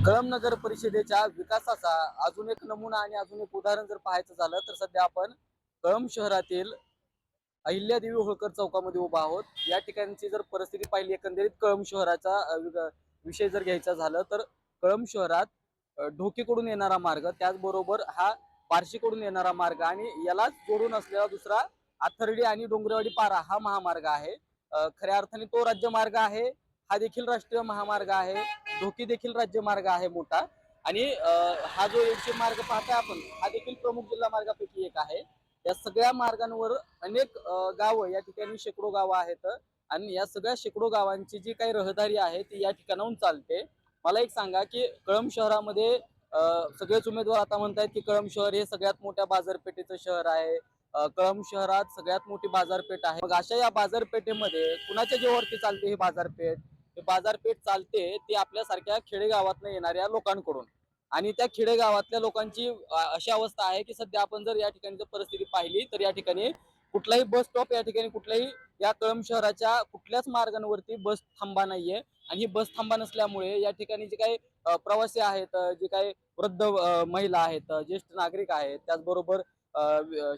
कळंब नगर परिषदेच्या विकासाचा अजून एक नमुना आणि अजून एक उदाहरण जर पाहायचं झालं तर सध्या आपण कळंब शहरातील अहिल्यादेवी होळकर चौकामध्ये उभा आहोत। या ठिकाणची जर परिस्थिती पाहिली एकंदरीत कळंब शहराचा विषय जर घ्यायचा झालं तर कळंब शहरात ढोकीकडून येणारा मार्ग, त्याचबरोबर हा बार्शीकडून येणारा मार्ग आणि यालाच जोडून असलेला दुसरा आथर्डी आणि डोंगरेवाडी पारा हा महामार्ग आहे। खऱ्या अर्थाने तो राज्यमार्ग आहे। हा देखील राष्ट्रीय महामार्ग आहे। ढोकी देखील राज्यमार्ग आहे मोठा। आणि हा जो 100 मार्ग पाहताय आपण, हा देखील प्रमुख जिल्हा मार्गापैकी एक आहे। या सगळ्या मार्गांवर अनेक गावं, या ठिकाणी शेकडो गावं आहेत आणि या सगळ्या शेकडो गावांची जी काही रहदारी आहे ती या ठिकाणाहून चालते। मला एक सांगा की कळंब शहरामध्ये सगळेच उमेदवार आता म्हणतायत की कळंब शहर हे सगळ्यात मोठ्या बाजारपेठेचं शहर आहे। कळंब शहरात सगळ्यात मोठी बाजारपेठ आहे। मग अशा या बाजारपेठेमध्ये कुणाच्या जीवावरती चालते ही बाजारपेठ? ही बाजारपेठ चालते ती आपल्यासारख्या खेडेगावातून येणाऱ्या लोकांकडून। आणि त्या खेडेगावातल्या लोकांची अशी अवस्था आहे की सध्या आपण जर या ठिकाणी परिस्थिती पाहिली तर या ठिकाणी कुठलाही बस स्टॉप, या ठिकाणी कुठल्याही या कळंब शहराच्या कुठल्याच मार्गांवरती बस थांबा नाहीये। आणि ही बस थांबा नसल्यामुळे या ठिकाणी जे काही प्रवासी आहेत, जे काही वृद्ध महिला आहेत, ज्येष्ठ नागरिक आहेत, त्याचबरोबर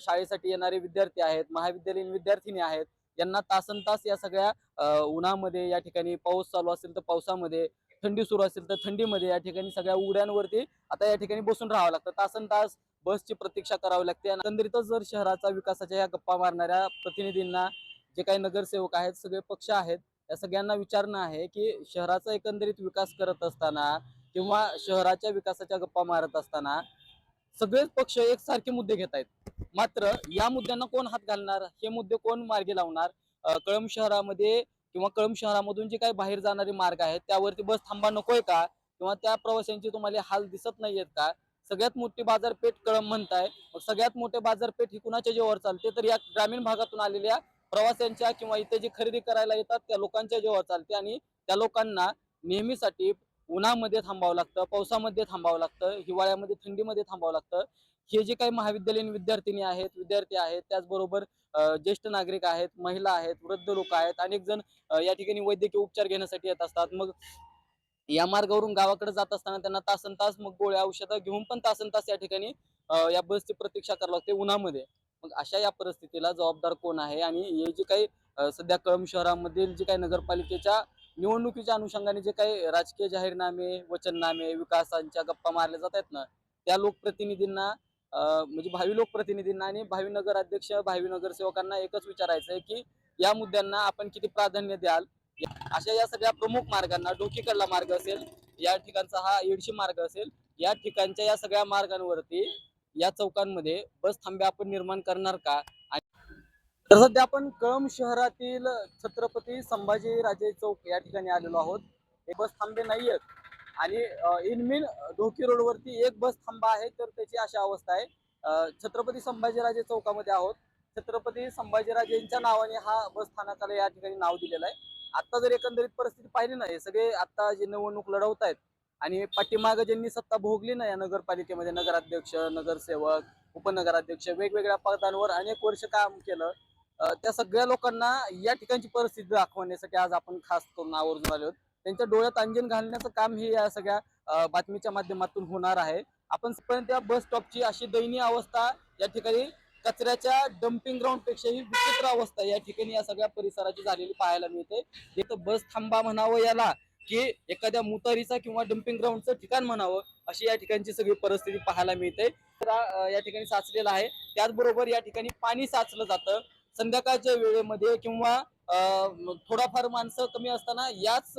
शाळेसाठी येणारे विद्यार्थी आहेत, महाविद्यालयीन विद्यार्थिनी आहेत, यांना तासनतास या सगळ्या उन्हामध्ये, या ठिकाणी पाऊस चालू असेल तर पावसामध्ये, थंडी सुरू असेल तर थंडीमध्ये या ठिकाणी सगळ्या उड्यांवरती आता या ठिकाणी बसून राहावं लागतं। तासनतास बसची प्रतीक्षा करावी लागते। आणि एकंदरीतच जर शहराचा विकासाच्या या गप्पा मारणाऱ्या प्रतिनिधींना, जे काही नगरसेवक आहेत, सगळे पक्ष आहेत, या सगळ्यांना विचारणं आहे की शहराचा एकंदरीत विकास करत असताना किंवा शहराच्या विकासाच्या गप्पा मारत असताना सगळेच पक्ष एकसारखे मुद्दे घेत आहेत, मात्र या मुद्द्यांना कोण हात घालणार, हे मुद्दे कोण मार्गी लावणार? कळंब शहरामध्ये किंवा कळंब शहरामधून जे काही बाहेर जाणारे मार्ग आहेत त्यावरती बस थांबा नकोय का? किंवा त्या प्रवाशांची तुम्हाला हाल दिसत नाहीयेत का? सगळ्यात मोठी बाजारपेठ कळंब म्हणताय, मग सगळ्यात मोठी बाजारपेठ ही कुणाच्या जीवावर चालते? तर या ग्रामीण भागातून आलेल्या प्रवाशांच्या किंवा इथे जे खरेदी करायला येतात त्या लोकांच्या जीवावर चालते। आणि त्या लोकांना नेहमीसाठी उन्हामध्ये थांबावं लागतं, पावसामध्ये थांबावं लागतं, हिवाळ्यामध्ये थंडीमध्ये थांबावं लागतं। हे जे काही महाविद्यालयीन विद्यार्थिनी आहेत, विद्यार्थी आहेत, त्याचबरोबर ज्येष्ठ नागरिक आहेत, महिला आहेत, वृद्ध लोक आहेत, अनेक जण या ठिकाणी वैद्यकीय उपचार घेण्यासाठी येत असतात। मग या मार्गावरून गावाकडे जात असताना त्यांना तासनतास मग गोळ्या औषधं घेऊन पण तासनतास या ठिकाणी या बसची प्रतीक्षा करावी लागते उन्हामध्ये। मग अशा या परिस्थितीला जबाबदार कोण आहे? आणि हे जे काही सध्या कळंब शहरामधील जे काही नगरपालिकेच्या निवडणुकीच्या अनुषंगाने जे काही राजकीय जाहीरनामे, वचननामे, विकासांच्या गप्पा मारल्या जात आहेत ना, त्या लोकप्रतिनिधींना म्हणजे भावी लोकप्रतिनिधींना आणि भावी नगराध्यक्ष, भावी नगरसेवकांना एकच विचारायचं आहे की या मुद्द्यांना आपण किती प्राधान्य द्याल? अशा या सगळ्या प्रमुख मार्गांना, डोकीकडला मार्ग असेल, या ठिकाणचा हा येडशी मार्ग असेल, या ठिकाणच्या या सगळ्या मार्गांवरती या चौकांमध्ये बस थांबे आपण निर्माण करणार का? तर सध्या आपण कळंब शहरातील छत्रपती संभाजीराजे चौक या ठिकाणी आलेलो आहोत। हे बस थांबे नाहीयेत आणि इनमिन ढोकी रोडवरती एक बस थांबा आहे, तर त्याची अशा अवस्था आहे। छत्रपती संभाजीराजे चौकामध्ये आहोत। छत्रपती संभाजीराजेंच्या नावाने हा बस स्थानकाला या ठिकाणी नाव दिलेलं आहे। आता जर एकंदरीत परिस्थिती पाहिली ना, हे सगळे आता जे निवडणूक लढवत आहेत आणि पाठीमागं ज्यांनी सत्ता भोगली ना या नगरपालिकेमध्ये, नगराध्यक्ष, नगरसेवक, उपनगराध्यक्ष, वेगवेगळ्या पदांवर अनेक वर्ष काम केलं, त्या सगळ्या लोकांना या ठिकाणची परिस्थिती दाखवण्यासाठी आज आपण खास करून आवर्जून आलो आहोत। त्यांच्या डोळ्यात अंजन घालण्याचं काम हे या सगळ्या बातमीच्या माध्यमातून होणार आहे। आपण त्या बस स्टॉपची अशी दयनीय अवस्था, या ठिकाणी कचऱ्याच्या डम्पिंग ग्राउंड पेक्षाही विचित्र अवस्था या ठिकाणी या सगळ्या परिसराची झालेली पाहायला मिळते। तिथं बस थांबा म्हणावं याला की एखाद्या मुतारीचा किंवा डम्पिंग ग्राउंडचं ठिकाण म्हणावं, अशी या ठिकाणची सगळी परिस्थिती पाहायला मिळते। या ठिकाणी साचलेला आहे। त्याचबरोबर या ठिकाणी पाणी साचलं जातं संध्याकाळच्या वेळेमध्ये किंवा थोडाफार माणसं कमी असताना याच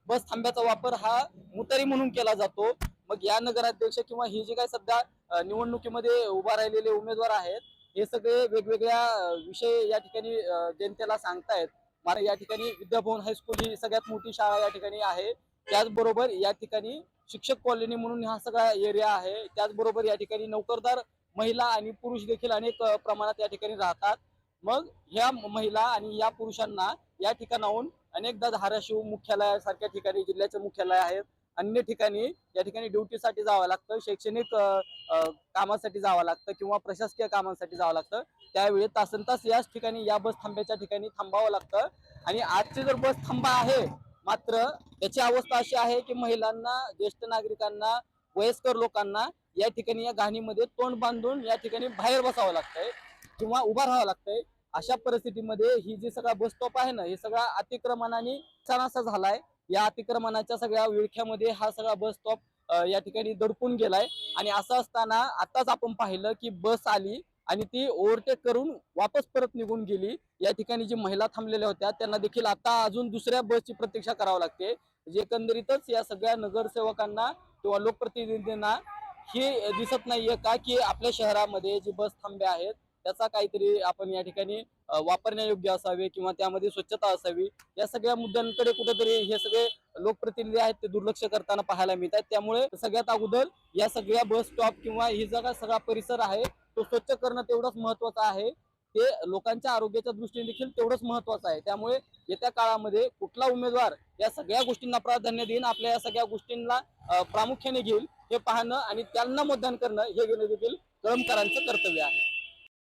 बस थांब्याचा वापर हा मुतारी म्हणून केला जातो। मग या नगराध्यक्ष किंवा ही जे काही सध्या निवडणुकीमध्ये उभा राहिलेले उमेदवार आहेत, हे सगळे वेगवेगळ्या विषय या ठिकाणी जनतेला सांगतायत। मला या ठिकाणी विद्याभवन हायस्कूल ही सगळ्यात मोठी शाळा या ठिकाणी आहे। त्याचबरोबर या ठिकाणी शिक्षक कॉलनी म्हणून हा सगळा एरिया आहे। त्याचबरोबर या ठिकाणी नोकरदार महिला आणि पुरुष देखील अनेक प्रमाणात या ठिकाणी राहतात। मग ह्या महिला आणि या पुरुषांना या ठिकाणाहून अनेकदा धाराशिव मुख्यालयासारख्या ठिकाणी, जिल्ह्याचे मुख्यालय आहेत, अन्य ठिकाणी या ठिकाणी ड्युटीसाठी जावं लागतं, शैक्षणिक कामासाठी जावं लागतं किंवा प्रशासकीय कामांसाठी जावं लागतं। त्यावेळी तासनतास याच ठिकाणी, या बस थांब्याच्या ठिकाणी थांबावं लागतं। आणि आजची जर बस थांबा आहे मात्र त्याची अवस्था अशी आहे की महिलांना, ज्येष्ठ नागरिकांना, वयस्कर लोकांना या ठिकाणी या घाणीमध्ये तोंड बांधून या ठिकाणी बाहेर बसावं लागतंय किंवा उभा राहावं लागतंय. अशा परिस्थितीमध्ये ही जी सगळा बस स्टॉप आहे ना, हे सगळा अतिक्रमणाने असा झालाय. या अतिक्रमणाच्या सगळ्या विळख्यामध्ये हा सगळा बस स्टॉप या ठिकाणी दडपून गेलाय. आणि असं असताना आताच आपण पाहिलं की बस आली आणि ती ओव्हरटेक करून वापस परत निघून गेली. या ठिकाणी जी महिला थांबलेल्या होत्या त्यांना देखील आता अजून दुसऱ्या बसची प्रतीक्षा करावी लागते. जे एकंदरीतच या सगळ्या नगरसेवकांना किंवा लोकप्रतिनिधींना हे दिसत नाहीये का की आपल्या शहरामध्ये जी बस थांबे आहेत त्याचा काहीतरी आपण या ठिकाणी वापरण्यायोग्य असावे किंवा त्यामध्ये स्वच्छता असावी. या सगळ्या मुद्द्यांकडे कुठेतरी हे सगळे लोकप्रतिनिधी आहेत ते दुर्लक्ष करताना पाहायला मिळत आहेत. त्यामुळे सगळ्यात अगोदर या सगळ्या बस स्टॉप किंवा ही सगळा परिसर आहे तो स्वच्छ करणं तेवढंच महत्वाचं आहे. ते लोकांच्या आरोग्याच्या दृष्टीने देखील तेवढंच महत्वाचं आहे. त्यामुळे येत्या काळामध्ये कुठला उमेदवार या सगळ्या गोष्टींना प्राधान्य देईन, आपल्या या सगळ्या गोष्टींना प्रामुख्याने घेईल हे पाहणं आणि त्यांना मतदान करणं हे घेणं देखील कळमकरांचं कर्तव्य आहे.